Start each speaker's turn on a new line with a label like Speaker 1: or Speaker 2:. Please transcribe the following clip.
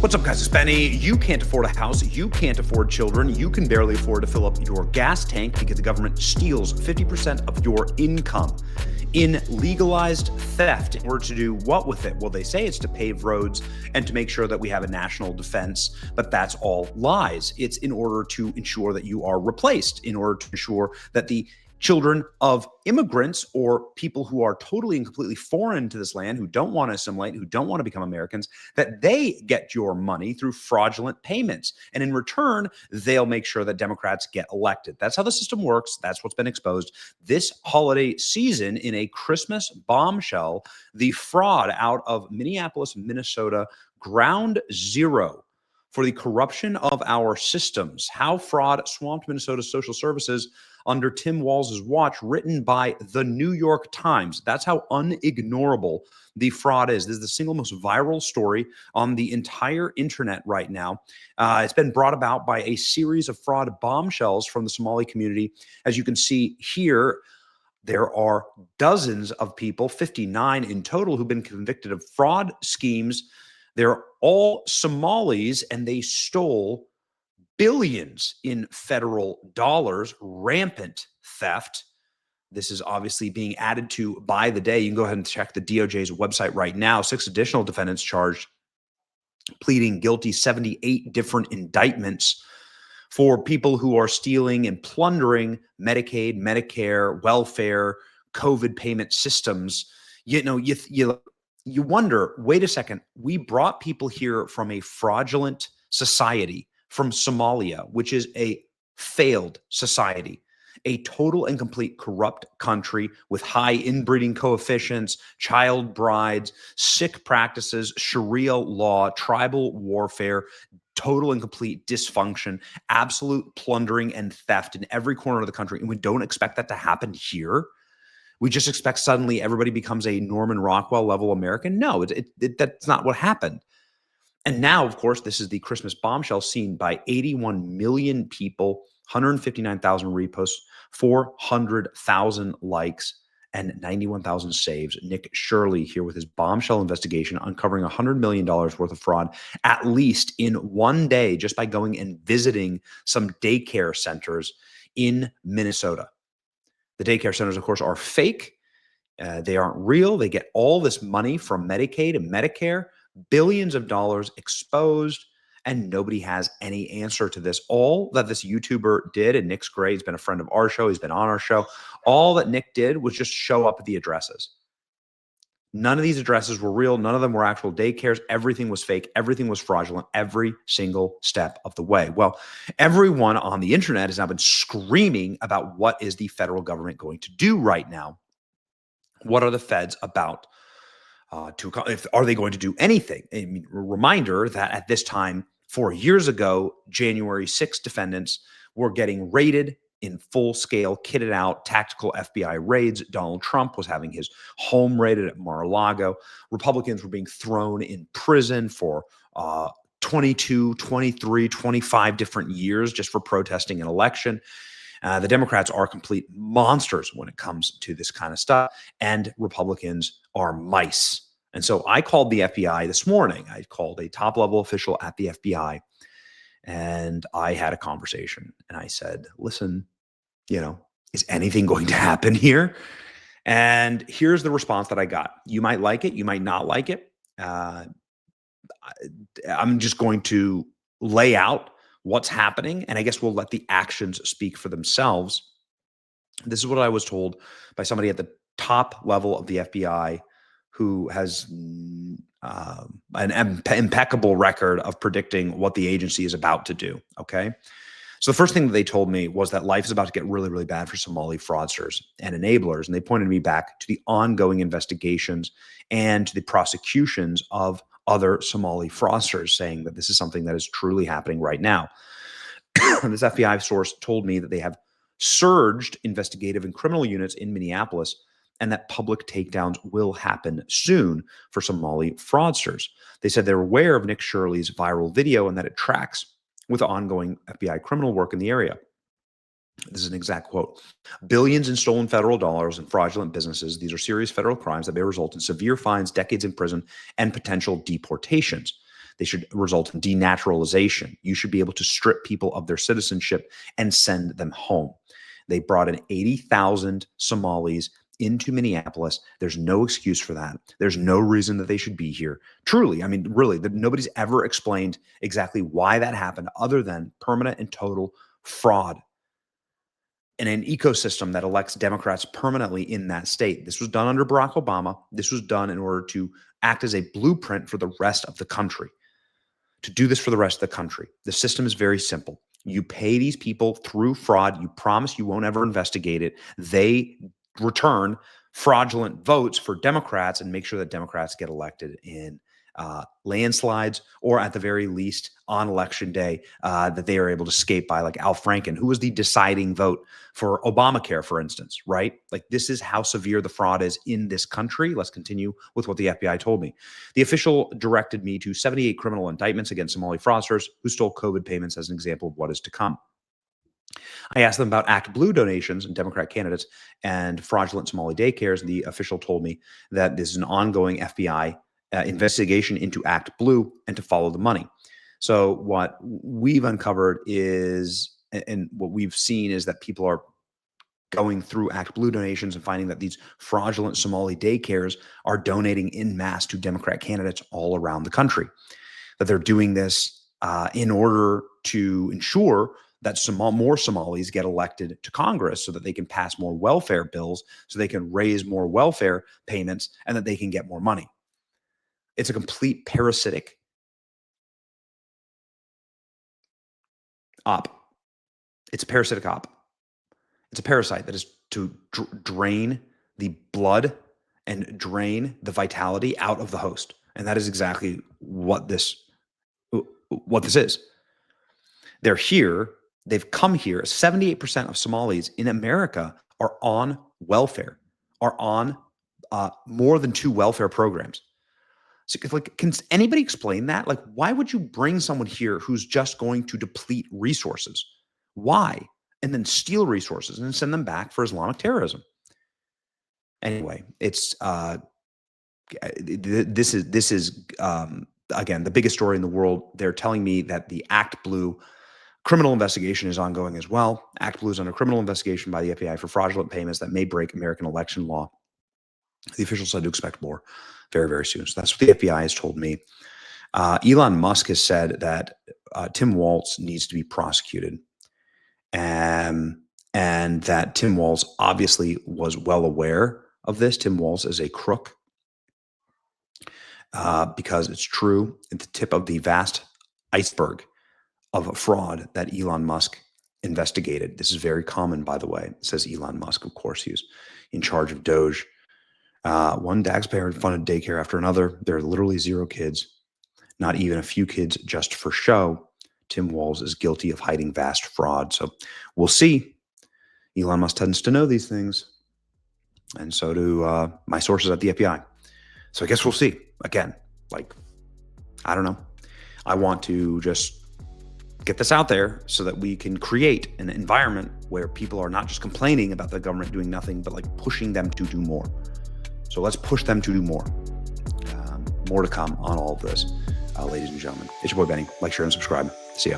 Speaker 1: What's up, guys? It's Benny. You can't afford a house. You can't afford children. You can barely afford to fill up your gas tank because the government steals 50% of your income in legalized theft. In order to do what with it? Well, they say it's to pave roads and to make sure that we have a national defense, but that's all lies. It's in order to ensure that you are replaced, in order to ensure that the children of immigrants or people who are totally and completely foreign to this land, who don't want to assimilate, who don't want to become Americans, that they get your money through fraudulent payments. And in return, they'll make sure that Democrats get elected. That's how the system works. That's what's been exposed this holiday season in a Christmas bombshell. The fraud out of Minneapolis, Minnesota, ground zero for the corruption of our systems. How fraud swamped Minnesota's social services under Tim Walz's watch, written by the New York Times. That's how unignorable the fraud is. This is the single most viral story on the entire internet right now. It's been brought about by a series of fraud bombshells from the Somali community. As you can see here, there are dozens of people, 59 in total, who've been convicted of fraud schemes. They're all Somalis, and they stole billions in federal dollars, rampant theft. This is obviously being added to by the day. You can go ahead and check the DOJ's website right now. 6 additional defendants charged, pleading guilty, 78 different indictments for people who are stealing and plundering Medicaid, Medicare, welfare, COVID payment systems. You know, you wonder, wait a second, we brought people here from a fraudulent society, from Somalia, which is a failed society, a total and complete corrupt country with high inbreeding coefficients, child brides, sick practices, Sharia law, tribal warfare, total and complete dysfunction, absolute plundering and theft in every corner of the country. And we don't expect that to happen here. We just expect suddenly everybody becomes a Norman Rockwell level American. No, that's not what happened. And now, of course, this is the Christmas bombshell seen by 81 million people, 159,000 reposts, 400,000 likes, and 91,000 saves. Nick Shirley here with his bombshell investigation, uncovering $100 million worth of fraud, at least in one day, just by going and visiting some daycare centers in Minnesota. The daycare centers, of course, are fake. They aren't real. They get all this money from Medicaid and Medicare. Billions of dollars exposed, and nobody has any answer to this. All that this YouTuber did, and Nick's great, he's been a friend of our show, he's been on our show. All that Nick did was just show up at the addresses. None of these addresses were real. None of them were actual daycares. Everything was fake. Everything was fraudulent, every single step of the way. Well, everyone on the internet has now been screaming about what is the federal government going to do right now. What are the feds about? Are they going to do anything? I mean, a reminder that at this time, 4 years ago, January 6th, defendants were getting raided in full-scale, kitted out, tactical FBI raids. Donald Trump was having his home raided at Mar-a-Lago. Republicans were being thrown in prison for 22, 23, 25 different years just for protesting an election. The Democrats are complete monsters when it comes to this kind of stuff, and Republicans are mice. And so I called the FBI this morning. I called a top-level official at the FBI, and I had a conversation. And I said, listen, is anything going to happen here? And here's the response that I got. You might like it. You might not like it. I'm just going to lay out what's happening, and I guess we'll let the actions speak for themselves. This is what I was told by somebody at the top level of the FBI who has an impeccable record of predicting what the agency is about to do, okay? So the first thing that they told me was that life is about to get really, really bad for Somali fraudsters and enablers, and they pointed me back to the ongoing investigations and to the prosecutions of other Somali fraudsters, saying that this is something that is truly happening right now. This FBI source told me that they have surged investigative and criminal units in Minneapolis, and that public takedowns will happen soon for Somali fraudsters. They said they're aware of Nick Shirley's viral video and that it tracks with ongoing FBI criminal work in the area. This is an exact quote. Billions in stolen federal dollars and fraudulent businesses. These are serious federal crimes that may result in severe fines, decades in prison, and potential deportations. They should result in denaturalization. You should be able to strip people of their citizenship and send them home. They brought in 80,000 Somalis into Minneapolis. There's no excuse for that. There's no reason that they should be here. Truly, I mean, really, nobody's ever explained exactly why that happened other than permanent and total fraud in an ecosystem that elects Democrats permanently in that state. This was done under Barack Obama. This was done in order to act as a blueprint for the rest of the country. To do this for the rest of the country. The system is very simple. You pay these people through fraud. You promise you won't ever investigate it. They return fraudulent votes for Democrats and make sure that Democrats get elected in landslides, or at the very least on election day, that they are able to escape by, like Al Franken, who was the deciding vote for Obamacare, for instance, right? Like, this is how severe the fraud is in this country. Let's continue with what the FBI told me. The official directed me to 78 criminal indictments against Somali fraudsters who stole COVID payments as an example of what is to come. I asked them about ActBlue donations and Democrat candidates and fraudulent Somali daycares. And the official told me that this is an ongoing FBI investigation into ActBlue and to follow the money. So what we've uncovered is, and what we've seen is that people are going through ActBlue donations and finding that these fraudulent Somali daycares are donating en masse to Democrat candidates all around the country. That they're doing this in order to ensure that more Somalis get elected to Congress so that they can pass more welfare bills, so they can raise more welfare payments, and that they can get more money. It's a complete parasitic op. It's a parasitic op. It's a parasite that is to drain the blood and drain the vitality out of the host. And that is exactly what this is. They're here. They've come here. 78% of Somalis in America are on welfare, are on more than 2 welfare programs. So, like, can anybody explain that? Like, why would you bring someone here who's just going to deplete resources? Why? And then steal resources and send them back for Islamic terrorism. Anyway, it's this is again the biggest story in the world. They're telling me that the ActBlue criminal investigation is ongoing as well. ActBlue is under criminal investigation by the FBI for fraudulent payments that may break American election law. The officials said to expect more very, very soon. So that's what the FBI has told me. Elon Musk has said that Tim Walz needs to be prosecuted, and that Tim Walz obviously was well aware of this. Tim Walz is a crook because it's true. At the tip of the vast iceberg of a fraud that Elon Musk investigated. This is very common, by the way, says Elon Musk. Of course, he's in charge of Doge. One taxpayer-funded daycare after another. There are literally 0 kids, not even a few kids just for show. Tim Walz is guilty of hiding vast fraud. So we'll see. Elon Musk tends to know these things. And so do my sources at the FBI. So I guess we'll see. Again, like, I don't know. I want to just get this out there so that we can create an environment where people are not just complaining about the government doing nothing, but like pushing them to do more. So let's push them to do more. More to come on all of this, ladies and gentlemen. It's your boy Benny. Like, share, and subscribe. See ya.